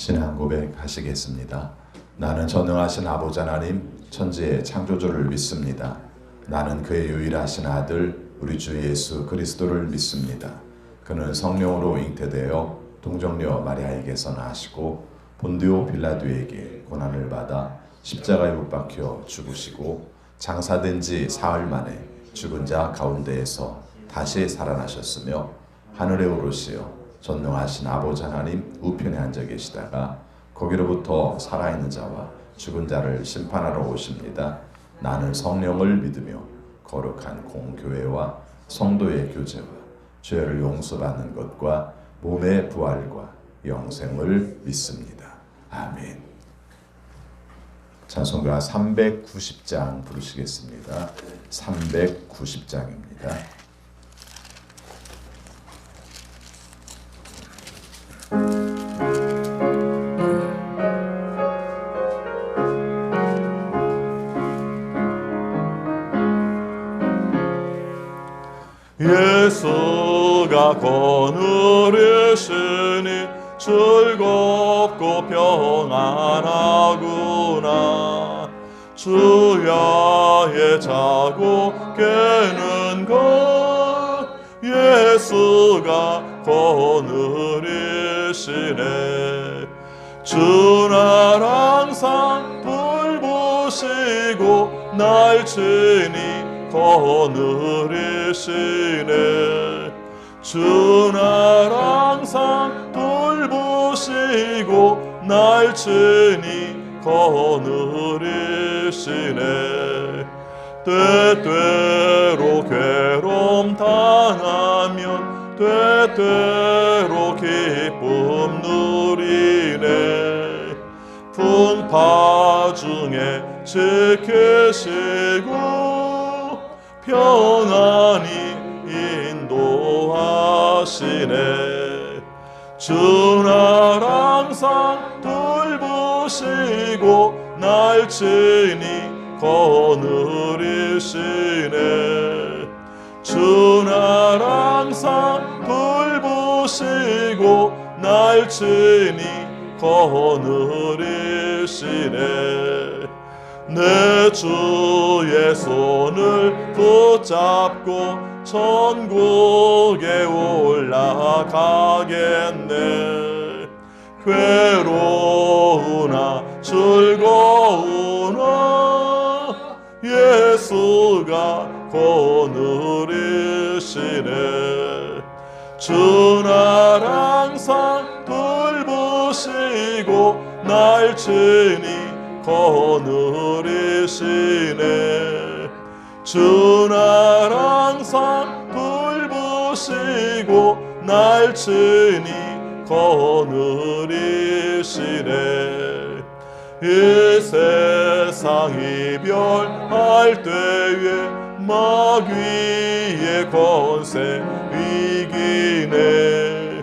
신앙 고백하시겠습니다. 나는 전능하신 아버지 하나님 천지의 창조주를 믿습니다. 나는 그의 유일하신 아들 우리 주 예수 그리스도를 믿습니다. 그는 성령으로 잉태되어 동정녀 마리아에게서 나시고 본디오 빌라도에게 고난을 받아 십자가에 못 박혀 죽으시고 장사된 지 사흘 만에 죽은 자 가운데에서 다시 살아나셨으며 하늘에 오르시어 전능하신 아버지 하나님 우편에 앉아 계시다가 거기로부터 살아있는 자와 죽은 자를 심판하러 오십니다. 나는 성령을 믿으며 거룩한 공교회와 성도의 교제와 죄를 용서받는 것과 몸의 부활과 영생을 믿습니다. 아멘. 찬송가 390장 부르시겠습니다. 390장입니다. 예수가 거느리시니 즐겁고 평안하구나. 주야의 자고 깨는 것 예수가 거느리시네. 주날 항상 돌보시고 날치니 거느리시네. 주날 항상 돌보시고 날치니 거느리시네. 때때로 괴로움 당하면 때때로 기쁨 누리네. 풍파 중에 지키시고 평안히 인도하시네. 주날 항상 돌보시고 날치니 거느리시네. 주날 항상 돌보시고 날치니 거느리시네. 내 주의 손을 붙잡고 천국에 올라가겠네. 괴로우나 즐거우나 예수가 거느리시네. 주날 항상 돌보시고 날치니 거느리시네. 주날 항상 돌보시고 날치니 거느리시네. 이 세상 이별할 때에 마귀의 권세 이기네.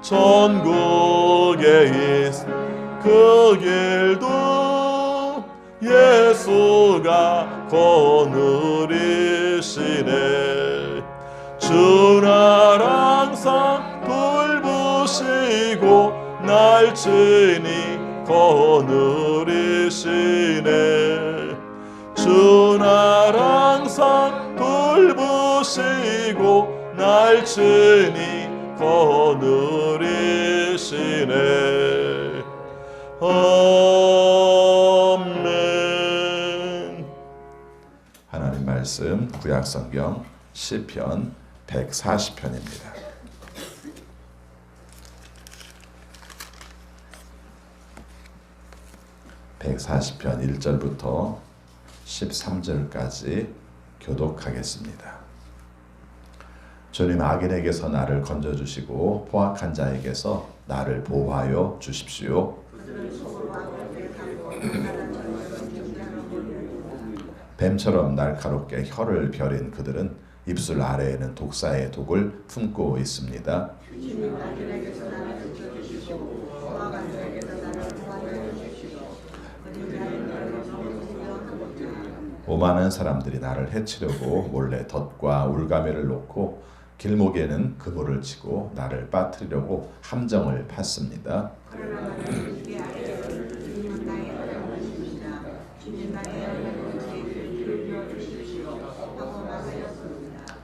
천국에 있 그 길도 예수가 거느리시네. 주날 항상 돌보시고 날치니 거느리시네. 주날 항상 돌보시고 날치니 거느리시네. 아멘. 하나님 말씀 구약성경 시편 140편입니다. (140편) 1절부터 13절까지 교독하겠습니다. 주님, 악인에게서 나를 건져주시고 포악한 자에게서 나를 보호하여 주십시오. 뱀처럼 날카롭게 혀를 벼린 그들은 입술 아래에는 독사의 독을 품고 있습니다. 오만한 사람들이 나를 해치려고 몰래 덫과 울가미를 놓고 길목에는 그물을 치고 나를 빠뜨리려고 함정을 팠습니다.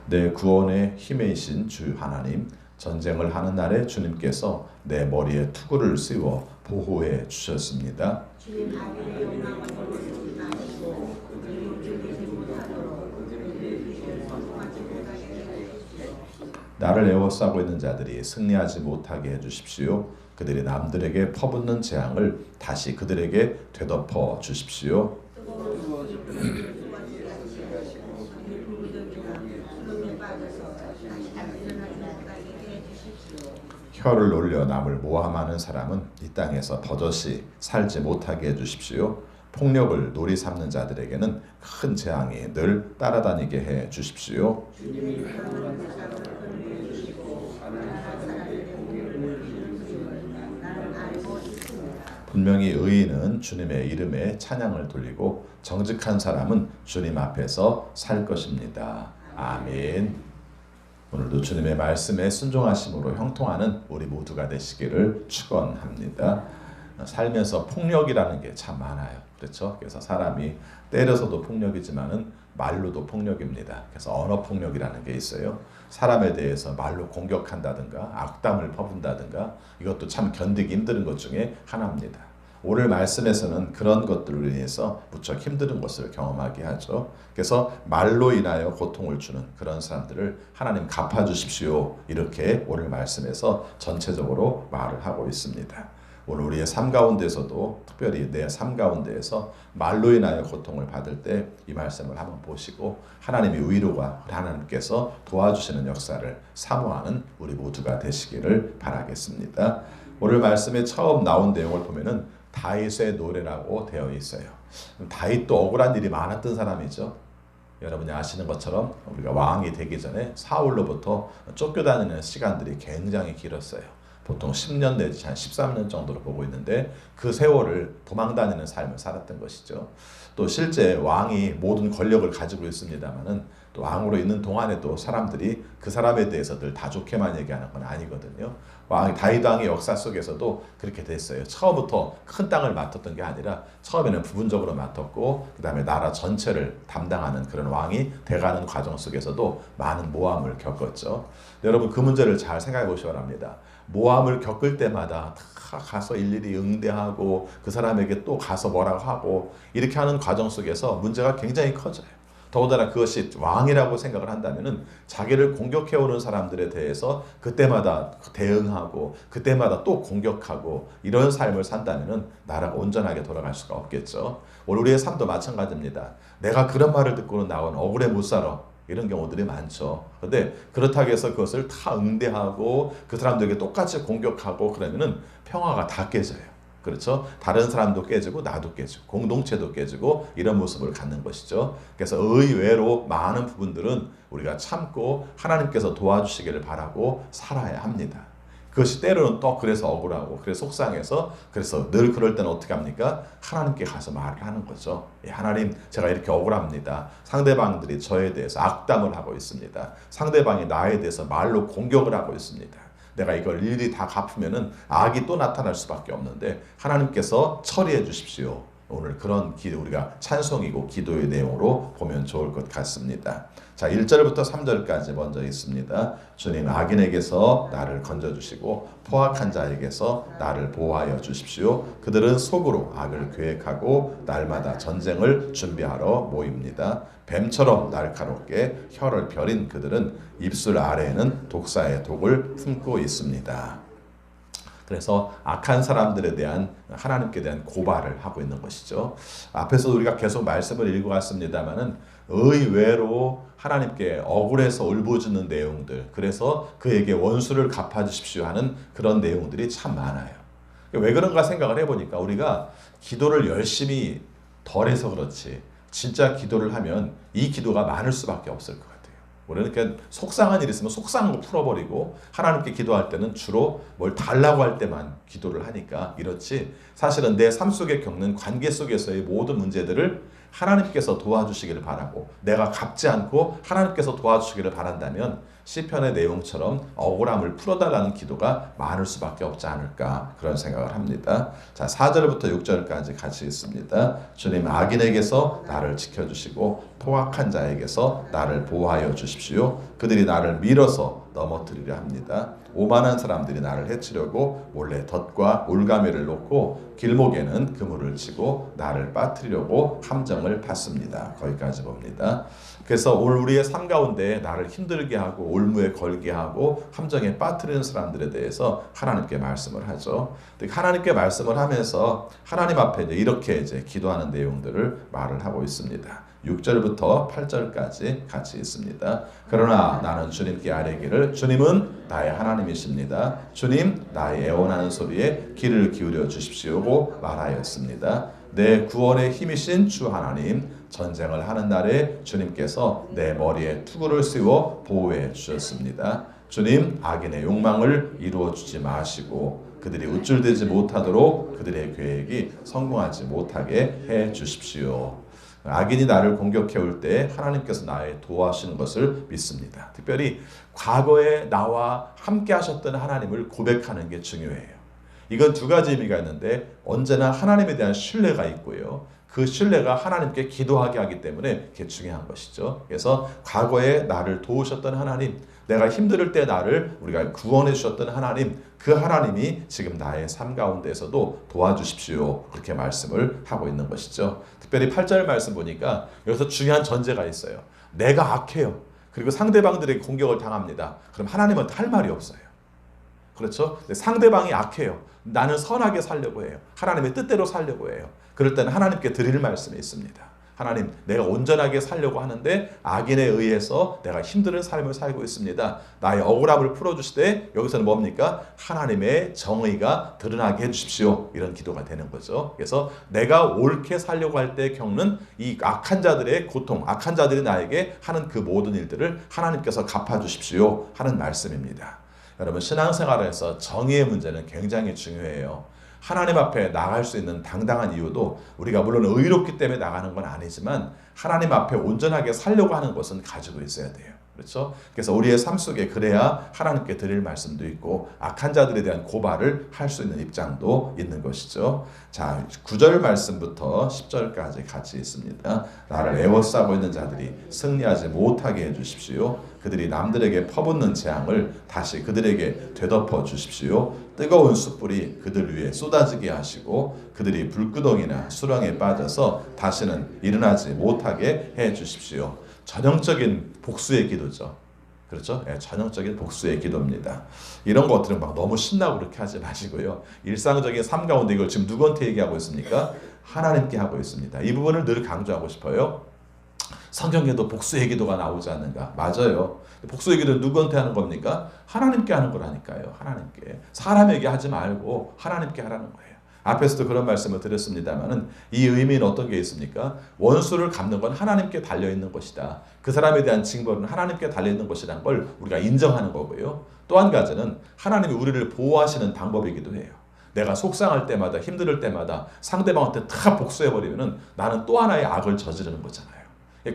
내 구원의 힘이신 주 하나님, 전쟁을 하는 날에 주님께서 내 머리에 투구를 씌워 보호해 주셨습니다. 나를 에워싸고 있는 자들이 승리하지 못하게 해주십시오. 그들이 남들에게 퍼붓는 재앙을 다시 그들에게 되덮어 주십시오. 혀를 놀려 남을 모함하는 사람은 이 땅에서 버젓이 살지 못하게 해주십시오. 폭력을 놀이 삼는 자들에게는 큰 재앙이 늘 따라다니게 해 주십시오. 분명히 의인은 주님의 이름에 찬양을 돌리고 정직한 사람은 주님 앞에서 살 것입니다. 아멘. 오늘도 주님의 말씀에 순종하심으로 형통하는 우리 모두가 되시기를 축원합니다. 살면서 폭력이라는 게 참 많아요. 그렇죠? 그래서 사람이 때려서도 폭력이지만은 말로도 폭력입니다. 그래서 언어 폭력이라는 게 있어요. 사람에 대해서 말로 공격한다든가 악담을 퍼붓는다든가 이것도 참 견디기 힘든 것 중에 하나입니다. 오늘 말씀에서는 그런 것들로 인해서 무척 힘든 것을 경험하게 하죠. 그래서 말로 인하여 고통을 주는 그런 사람들을 하나님 갚아주십시오. 이렇게 오늘 말씀에서 전체적으로 말을 하고 있습니다. 오늘 우리의 삶 가운데서도 특별히 내 삶 가운데에서 말로 인하여 고통을 받을 때 이 말씀을 한번 보시고 하나님의 위로가 하나님께서 도와주시는 역사를 사모하는 우리 모두가 되시기를 바라겠습니다. 오늘 말씀에 처음 나온 내용을 보면은 다윗의 노래라고 되어 있어요. 다윗도 억울한 일이 많았던 사람이죠. 여러분이 아시는 것처럼 우리가 왕이 되기 전에 사울로부터 쫓겨다니는 시간들이 굉장히 길었어요. 보통 10년 내지 한 13년 정도로 보고 있는데 그 세월을 도망다니는 삶을 살았던 것이죠. 또 실제 왕이 모든 권력을 가지고 있습니다만은 또 왕으로 있는 동안에도 사람들이 그 사람에 대해서 늘 다 좋게만 얘기하는 건 아니거든요. 다윗 왕의 역사 속에서도 그렇게 됐어요. 처음부터 큰 땅을 맡았던 게 아니라 처음에는 부분적으로 맡았고 그 다음에 나라 전체를 담당하는 그런 왕이 돼가는 과정 속에서도 많은 모함을 겪었죠. 여러분 그 문제를 잘 생각해 보시기 바랍니다. 모함을 겪을 때마다 다 가서 일일이 응대하고 그 사람에게 또 가서 뭐라고 하고 이렇게 하는 과정 속에서 문제가 굉장히 커져요. 더군다나 그것이 왕이라고 생각을 한다면은 자기를 공격해오는 사람들에 대해서 그때마다 대응하고 그때마다 또 공격하고 이런 삶을 산다면은 나라가 온전하게 돌아갈 수가 없겠죠. 오늘 우리의 삶도 마찬가지입니다. 내가 그런 말을 듣고는 나온 억울해 못 살아. 이런 경우들이 많죠. 그런데 그렇다고 해서 그것을 다 응대하고 그 사람들에게 똑같이 공격하고 그러면은 평화가 다 깨져요. 그렇죠? 다른 사람도 깨지고 나도 깨지고 공동체도 깨지고 이런 모습을 갖는 것이죠. 그래서 의외로 많은 부분들은 우리가 참고 하나님께서 도와주시기를 바라고 살아야 합니다. 그것이 때로는 또 그래서 억울하고 그래서 속상해서 그래서 늘 그럴 때는 어떻게 합니까? 하나님께 가서 말을 하는 거죠. 하나님 제가 이렇게 억울합니다. 상대방들이 저에 대해서 악담을 하고 있습니다. 상대방이 나에 대해서 말로 공격을 하고 있습니다. 내가 이걸 일일이 다 갚으면은 악이 또 나타날 수밖에 없는데 하나님께서 처리해 주십시오. 오늘 그런 우리가 찬송이고 기도의 내용으로 보면 좋을 것 같습니다. 자, 1절부터 3절까지 먼저 있습니다. 주님 악인에게서 나를 건져주시고 포악한 자에게서 나를 보호하여 주십시오. 그들은 속으로 악을 계획하고 날마다 전쟁을 준비하러 모입니다. 뱀처럼 날카롭게 혀를 벼린 그들은 입술 아래에는 독사의 독을 품고 있습니다. 그래서 악한 사람들에 대한 하나님께 대한 고발을 하고 있는 것이죠. 앞에서 우리가 계속 말씀을 읽어왔습니다마는 의외로 하나님께 억울해서 울부짖는 내용들, 그래서 그에게 원수를 갚아주십시오 하는 그런 내용들이 참 많아요. 왜 그런가 생각을 해보니까 우리가 기도를 열심히 덜 해서 그렇지 진짜 기도를 하면 이 기도가 많을 수밖에 없을 것 같아요. 우리는 그러니까 속상한 일이 있으면 속상한 거 풀어버리고 하나님께 기도할 때는 주로 뭘 달라고 할 때만 기도를 하니까 이렇지, 사실은 내 삶 속에 겪는 관계 속에서의 모든 문제들을 하나님께서 도와주시기를 바라고 내가 갚지 않고 하나님께서 도와주시기를 바란다면 시편의 내용처럼 억울함을 풀어달라는 기도가 많을 수밖에 없지 않을까 그런 생각을 합니다. 자, 4절부터 6절까지 같이 읽습니다. 주님, 악인에게서 나를 지켜주시고 포악한 자에게서 나를 보호하여 주십시오. 그들이 나를 밀어서 넘어뜨리려 합니다. 오만한 사람들이 나를 해치려고 몰래 덫과 올가미를 놓고 길목에는 그물을 치고 나를 빠뜨리려고 함정을 받습니다. 거기까지 봅니다. 그래서 우리의 삶 가운데 나를 힘들게 하고 올무에 걸게 하고 함정에 빠뜨리는 사람들에 대해서 하나님께 말씀을 하죠. 하나님께 말씀을 하면서 하나님 앞에 이렇게 기도하는 내용들을 말을 하고 있습니다. 6절부터 8절까지 같이 있습니다. 그러나 나는 주님께 아뢰기를 주님은 나의 하나님이십니다. 주님, 나의 애원하는 소리에 귀를 기울여 주십시오고 말하였습니다. 내 구원의 힘이신 주 하나님, 전쟁을 하는 날에 주님께서 내 머리에 투구를 씌워 보호해 주셨습니다. 주님, 악인의 욕망을 이루어 주지 마시고 그들이 우쭐대지 못하도록 그들의 계획이 성공하지 못하게 해 주십시오. 악인이 나를 공격해 올 때 하나님께서 나의 도와주시는 것을 믿습니다. 특별히 과거에 나와 함께 하셨던 하나님을 고백하는 게 중요해요. 이건 두 가지 의미가 있는데 언제나 하나님에 대한 신뢰가 있고요. 그 신뢰가 하나님께 기도하게 하기 때문에 그게 중요한 것이죠. 그래서 과거에 나를 도우셨던 하나님, 내가 힘들 때 나를 우리가 구원해 주셨던 하나님, 그 하나님이 지금 나의 삶 가운데에서도 도와주십시오. 그렇게 말씀을 하고 있는 것이죠. 특별히 8절 말씀 보니까 여기서 중요한 전제가 있어요. 내가 악해요. 그리고 상대방들에게 공격을 당합니다. 그럼 하나님은 할 말이 없어요. 그렇죠? 상대방이 악해요. 나는 선하게 살려고 해요. 하나님의 뜻대로 살려고 해요. 그럴 때는 하나님께 드릴 말씀이 있습니다. 하나님, 내가 온전하게 살려고 하는데 악인에 의해서 내가 힘든 삶을 살고 있습니다. 나의 억울함을 풀어주시되 여기서는 뭡니까? 하나님의 정의가 드러나게 해주십시오. 이런 기도가 되는 거죠. 그래서 내가 옳게 살려고 할 때 겪는 이 악한 자들의 고통, 악한 자들이 나에게 하는 그 모든 일들을 하나님께서 갚아주십시오 하는 말씀입니다. 여러분, 신앙생활에서 정의의 문제는 굉장히 중요해요. 하나님 앞에 나갈 수 있는 당당한 이유도 우리가 물론 의롭기 때문에 나가는 건 아니지만 하나님 앞에 온전하게 살려고 하는 것은 가지고 있어야 돼요. 그렇죠? 그래서 우리의 삶 속에 그래야 하나님께 드릴 말씀도 있고 악한 자들에 대한 고발을 할 수 있는 입장도 있는 것이죠. 자, 9절 말씀부터 10절까지 같이 있습니다. 나를 애워싸고 있는 자들이 승리하지 못하게 해주십시오. 그들이 남들에게 퍼붓는 재앙을 다시 그들에게 되덮어 주십시오. 뜨거운 숯불이 그들 위에 쏟아지게 하시고 그들이 불구덩이나 수렁에 빠져서 다시는 일어나지 못하게 해 주십시오. 전형적인 복수의 기도죠. 그렇죠? 네, 전형적인 복수의 기도입니다. 이런 것들은 막 너무 신나고 그렇게 하지 마시고요. 일상적인 삶 가운데 이걸 지금 누구한테 얘기하고 있습니까? 하나님께 하고 있습니다. 이 부분을 늘 강조하고 싶어요. 성경에도 복수의 기도가 나오지 않는가? 맞아요. 복수의 기도는 누구한테 하는 겁니까? 하나님께 하는 거라니까요. 하나님께. 사람에게 하지 말고 하나님께 하라는 거예요. 앞에서도 그런 말씀을 드렸습니다만은 이 의미는 어떤 게 있습니까? 원수를 갚는 건 하나님께 달려있는 것이다. 그 사람에 대한 징벌은 하나님께 달려있는 것이라는 걸 우리가 인정하는 거고요. 또 한 가지는 하나님이 우리를 보호하시는 방법이기도 해요. 내가 속상할 때마다 힘들 때마다 상대방한테 다 복수해버리면 나는 또 하나의 악을 저지르는 거잖아요.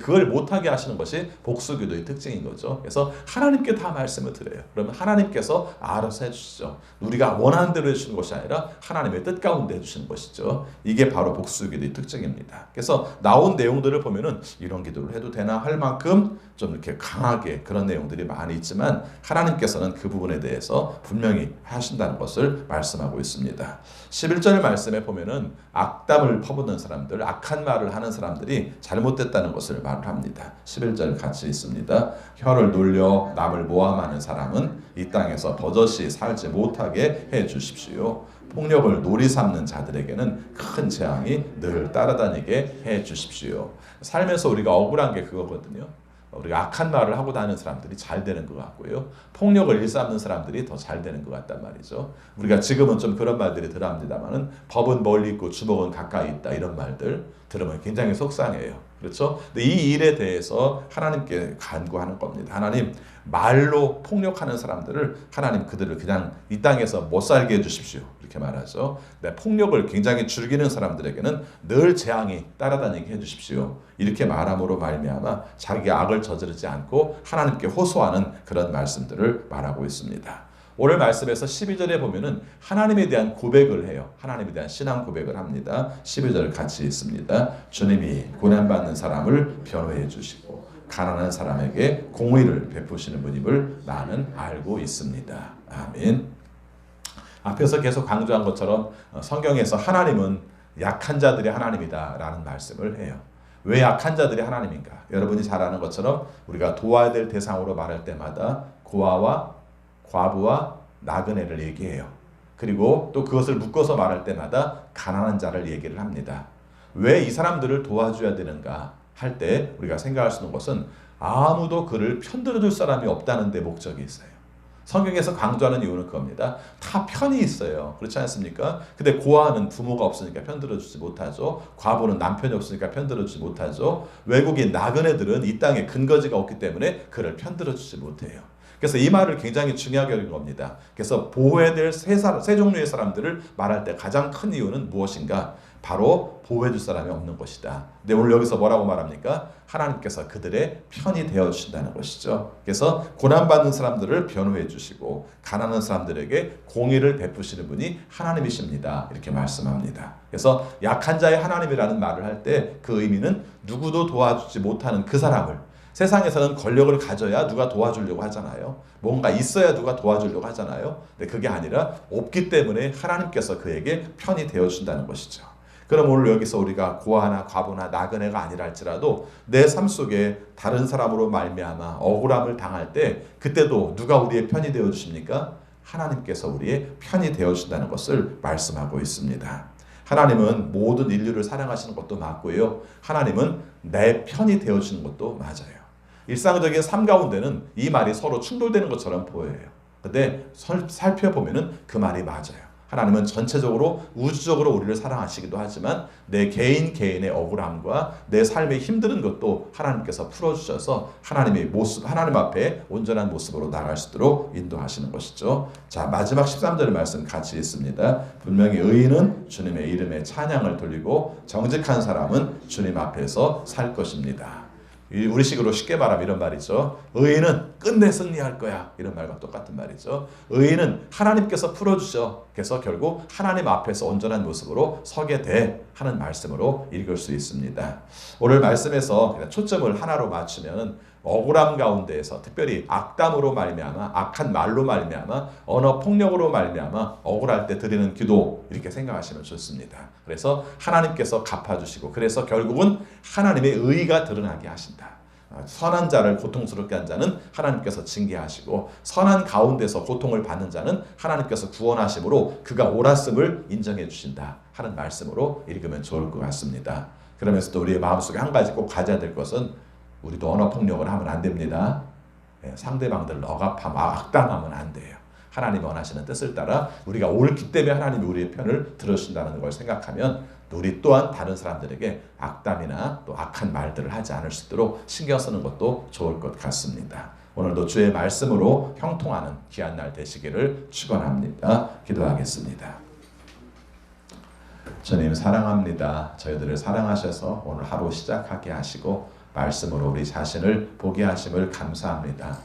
그걸 못하게 하시는 것이 복수기도의 특징인 거죠. 그래서 하나님께 다 말씀을 드려요. 그러면 하나님께서 알아서 해주시죠. 우리가 원하는 대로 해주시는 것이 아니라 하나님의 뜻 가운데 해주시는 것이죠. 이게 바로 복수기도의 특징입니다. 그래서 나온 내용들을 보면은 이런 기도를 해도 되나 할 만큼 좀 이렇게 강하게 그런 내용들이 많이 있지만 하나님께서는 그 부분에 대해서 분명히 하신다는 것을 말씀하고 있습니다. 11절 말씀에 보면은 악담을 퍼붓는 사람들, 악한 말을 하는 사람들이 잘못됐다는 것을 말을 합니다. 11절 같이 있습니다. 혀를 놀려 남을 모함하는 사람은 이 땅에서 버젓이 살지 못하게 해 주십시오. 폭력을 놀이 삼는 자들에게는 큰 재앙이 늘 따라다니게 해 주십시오. 삶에서 우리가 억울한 게 그거거든요. 우리가 악한 말을 하고 다니는 사람들이 잘 되는 것 같고요. 폭력을 일삼는 사람들이 더 잘 되는 것 같단 말이죠. 우리가 지금은 좀 그런 말들이 들어합니다만은 법은 멀리 있고 주먹은 가까이 있다 이런 말들 들으면 굉장히 속상해요. 그렇죠? 근데 이 일에 대해서 하나님께 간구하는 겁니다. 하나님, 말로 폭력하는 사람들을 하나님 그들을 그냥 이 땅에서 못 살게 해주십시오. 이렇게 말하죠. 네, 폭력을 굉장히 즐기는 사람들에게는 늘 재앙이 따라다니게 해주십시오. 이렇게 말함으로 말미암아 자기가 악을 저지르지 않고 하나님께 호소하는 그런 말씀들을 말하고 있습니다. 오늘 말씀에서 12절에 보면은 하나님에 대한 고백을 해요. 하나님에 대한 신앙 고백을 합니다. 12절 같이 있습니다. 주님이 고난받는 사람을 변호해 주시고 가난한 사람에게 공의를 베푸시는 분임을 나는 알고 있습니다. 아멘. 앞에서 계속 강조한 것처럼 성경에서 하나님은 약한 자들의 하나님이다 라는 말씀을 해요. 왜 약한 자들이 하나님인가? 여러분이 잘 아는 것처럼 우리가 도와야 될 대상으로 말할 때마다 고아와 과부와 나그네를 얘기해요. 그리고 또 그것을 묶어서 말할 때마다 가난한 자를 얘기를 합니다. 왜 이 사람들을 도와줘야 되는가 할 때 우리가 생각할 수 있는 것은 아무도 그를 편들어줄 사람이 없다는 데 목적이 있어요. 성경에서 강조하는 이유는 그겁니다. 다 편이 있어요. 그렇지 않습니까? 근데 고아는 부모가 없으니까 편들어주지 못하죠. 과부는 남편이 없으니까 편들어주지 못하죠. 외국인 나그네들은 이 땅에 근거지가 없기 때문에 그를 편들어주지 못해요. 그래서 이 말을 굉장히 중요하게 여긴 겁니다. 그래서 보호해야 될 세 종류의 사람들을 말할 때 가장 큰 이유는 무엇인가? 바로 보호해줄 사람이 없는 것이다. 근데 오늘 여기서 뭐라고 말합니까? 하나님께서 그들의 편이 되어주신다는 것이죠. 그래서 고난받는 사람들을 변호해 주시고 가난한 사람들에게 공의를 베푸시는 분이 하나님이십니다. 이렇게 말씀합니다. 그래서 약한 자의 하나님이라는 말을 할 때 그 의미는 누구도 도와주지 못하는 그 사람을, 세상에서는 권력을 가져야 누가 도와주려고 하잖아요. 뭔가 있어야 누가 도와주려고 하잖아요. 근데 그게 아니라 없기 때문에 하나님께서 그에게 편이 되어준다는 것이죠. 그럼 오늘 여기서 우리가 고아나 과부나 나그네가 아니라 할지라도 내 삶 속에 다른 사람으로 말미암아 억울함을 당할 때 그때도 누가 우리의 편이 되어주십니까? 하나님께서 우리의 편이 되어준다는 것을 말씀하고 있습니다. 하나님은 모든 인류를 사랑하시는 것도 맞고요. 하나님은 내 편이 되어주는 것도 맞아요. 일상적인 삶 가운데는 이 말이 서로 충돌되는 것처럼 보여요. 근데 살펴보면은 그 말이 맞아요. 하나님은 전체적으로 우주적으로 우리를 사랑하시기도 하지만 내 개인의 억울함과 내 삶의 힘든 것도 하나님께서 풀어주셔서 하나님의 모습, 하나님 앞에 온전한 모습으로 나갈 수 있도록 인도하시는 것이죠. 자, 마지막 13절 말씀 같이 읽습니다. 분명히 의인은 주님의 이름에 찬양을 돌리고 정직한 사람은 주님 앞에서 살 것입니다. 우리식으로 쉽게 말하면 이런 말이죠. 의인은 끝내 승리할 거야. 이런 말과 똑같은 말이죠. 의인은 하나님께서 풀어주셔. 그래서 결국 하나님 앞에서 온전한 모습으로 서게 돼 하는 말씀으로 읽을 수 있습니다. 오늘 말씀에서 초점을 하나로 맞추면 억울함 가운데에서 특별히 악담으로 말미암아 악한 말로 말미암아 언어 폭력으로 말미암아 억울할 때 드리는 기도 이렇게 생각하시면 좋습니다. 그래서 하나님께서 갚아주시고 그래서 결국은 하나님의 의가 드러나게 하신다. 선한 자를 고통스럽게 한 자는 하나님께서 징계하시고 선한 가운데서 고통을 받는 자는 하나님께서 구원하심으로 그가 옳았음을 인정해 주신다 하는 말씀으로 읽으면 좋을 것 같습니다. 그러면서도 우리의 마음속에 한 가지 꼭 가져야 될 것은 우리도 언어 폭력을 하면 안 됩니다. 상대방들을 억압하면 악담하면 안 돼요. 하나님이 원하시는 뜻을 따라 우리가 옳기 때문에 하나님이 우리의 편을 들어주신다는 걸 생각하면 우리 또한 다른 사람들에게 악담이나 또 악한 말들을 하지 않을 수 있도록 신경 쓰는 것도 좋을 것 같습니다. 오늘도 주의 말씀으로 형통하는 귀한 날 되시기를 축원합니다. 기도하겠습니다. 주님 사랑합니다. 저희들을 사랑하셔서 오늘 하루 시작하게 하시고 말씀으로 우리 자신을 보게 하심을 감사합니다.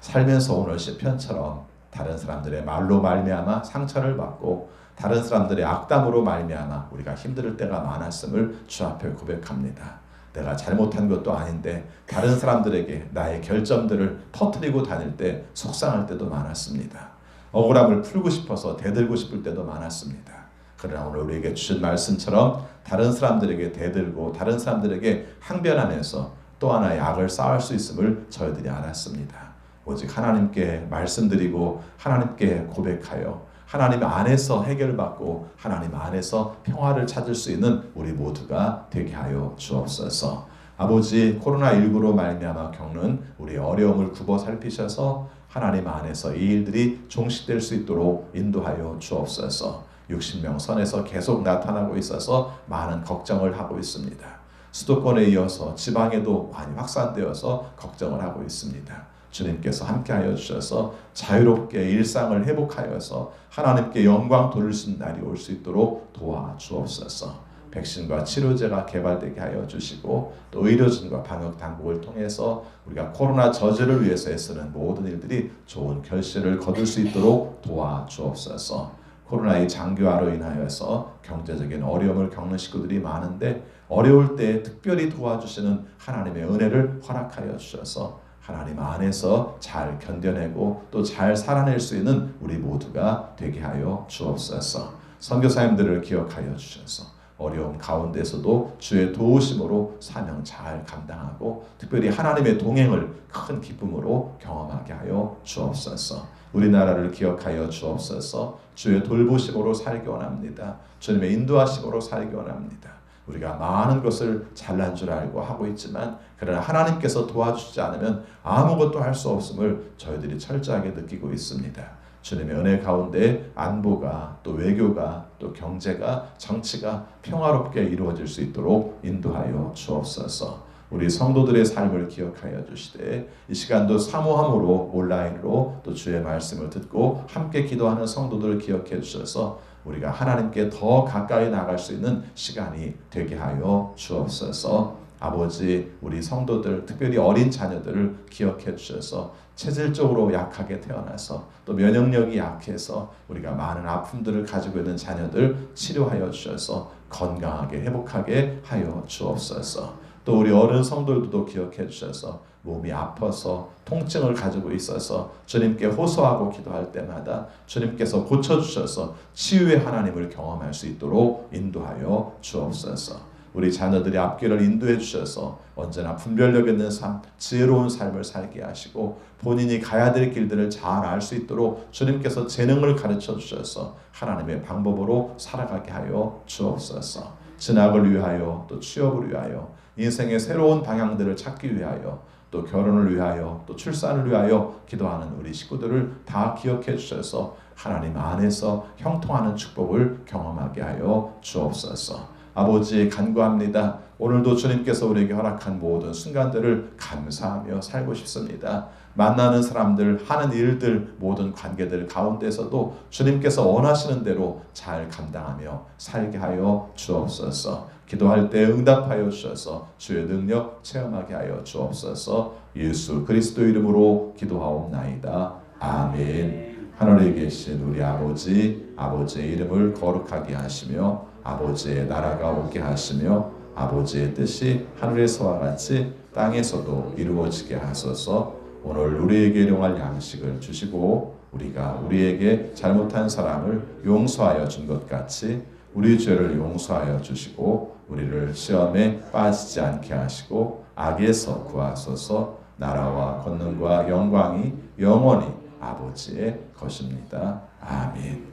살면서 오늘 시편처럼 다른 사람들의 말로 말미암아 상처를 받고 다른 사람들의 악담으로 말미암아 우리가 힘들 때가 많았음을 주 앞에 고백합니다. 내가 잘못한 것도 아닌데 다른 사람들에게 나의 결점들을 터뜨리고 다닐 때 속상할 때도 많았습니다. 억울함을 풀고 싶어서 대들고 싶을 때도 많았습니다. 그러나 오늘 우리에게 주신 말씀처럼 다른 사람들에게 대들고 다른 사람들에게 항변하면서 또 하나의 악을 쌓을 수 있음을 저희들이 알았습니다. 오직 하나님께 말씀드리고 하나님께 고백하여 하나님 안에서 해결받고 하나님 안에서 평화를 찾을 수 있는 우리 모두가 되게 하여 주옵소서. 아버지, 코로나19로 말미암아 겪는 우리의 어려움을 굽어 살피셔서 하나님 안에서 이 일들이 종식될 수 있도록 인도하여 주옵소서. 60명 선에서 계속 나타나고 있어서 많은 걱정을 하고 있습니다. 수도권에 이어서 지방에도 많이 확산되어서 걱정을 하고 있습니다. 주님께서 함께하여 주셔서 자유롭게 일상을 회복하여서 하나님께 영광 돌릴 수 있는 날이 올 수 있도록 도와주옵소서. 백신과 치료제가 개발되게 하여 주시고 또 의료진과 방역 당국을 통해서 우리가 코로나 저지를 위해서 애쓰는 모든 일들이 좋은 결실을 거둘 수 있도록 도와주옵소서. 코로나의 장기화로 인하여서 경제적인 어려움을 겪는 식구들이 많은데 어려울 때 특별히 도와주시는 하나님의 은혜를 허락하여 주셔서 하나님 안에서 잘 견뎌내고 또 잘 살아낼 수 있는 우리 모두가 되게 하여 주옵소서. 선교사님들을 기억하여 주셔서 어려움 가운데서도 주의 도우심으로 사명 잘 감당하고 특별히 하나님의 동행을 큰 기쁨으로 경험하게 하여 주옵소서. 우리나라를 기억하여 주옵소서. 주의 돌보심으로 살기 원합니다. 주님의 인도하심으로 살기 원합니다. 우리가 많은 것을 잘난 줄 알고 하고 있지만 그러나 하나님께서 도와주시지 않으면 아무것도 할 수 없음을 저희들이 철저하게 느끼고 있습니다. 주님의 은혜 가운데 안보가 또 외교가 또 경제가 정치가 평화롭게 이루어질 수 있도록 인도하여 주옵소서. 우리 성도들의 삶을 기억하여 주시되 이 시간도 사모함으로 온라인으로 또 주의 말씀을 듣고 함께 기도하는 성도들을 기억해 주셔서 우리가 하나님께 더 가까이 나갈 수 있는 시간이 되게 하여 주옵소서. 아버지, 우리 성도들 특별히 어린 자녀들을 기억해 주셔서 체질적으로 약하게 태어나서 또 면역력이 약해서 우리가 많은 아픔들을 가지고 있는 자녀들 치료하여 주셔서 건강하게 회복하게 하여 주옵소서. 또 우리 어른 성도들도 기억해 주셔서 몸이 아파서 통증을 가지고 있어서 주님께 호소하고 기도할 때마다 주님께서 고쳐주셔서 치유의 하나님을 경험할 수 있도록 인도하여 주옵소서. 우리 자녀들의 앞길을 인도해 주셔서 언제나 분별력 있는 삶, 지혜로운 삶을 살게 하시고 본인이 가야 될 길들을 잘 알 수 있도록 주님께서 재능을 가르쳐 주셔서 하나님의 방법으로 살아가게 하여 주옵소서. 진학을 위하여 또 취업을 위하여 인생의 새로운 방향들을 찾기 위하여 또 결혼을 위하여 또 출산을 위하여 기도하는 우리 식구들을 다 기억해 주셔서 하나님 안에서 형통하는 축복을 경험하게 하여 주옵소서. 아버지 간구합니다. 오늘도 주님께서 우리에게 허락한 모든 순간들을 감사하며 살고 싶습니다. 만나는 사람들, 하는 일들, 모든 관계들 가운데서도 주님께서 원하시는 대로 잘 감당하며 살게 하여 주옵소서. 기도할 때 응답하여 주셔서 주의 능력 체험하게 하여 주옵소서. 예수 그리스도 이름으로 기도하옵나이다. 아멘. 하늘에 계신 우리 아버지, 아버지의 이름을 거룩하게 하시며 아버지의 나라가 오게 하시며 아버지의 뜻이 하늘에서와 같이 땅에서도 이루어지게 하소서. 오늘 우리에게 일용할 양식을 주시고 우리가 우리에게 잘못한 사람을 용서하여 준 것 같이 우리 죄를 용서하여 주시고 우리를 시험에 빠지지 않게 하시고 악에서 구하소서. 나라와 권능과 영광이 영원히 아버지의 것입니다. 아멘.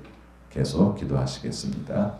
계속 기도하시겠습니다.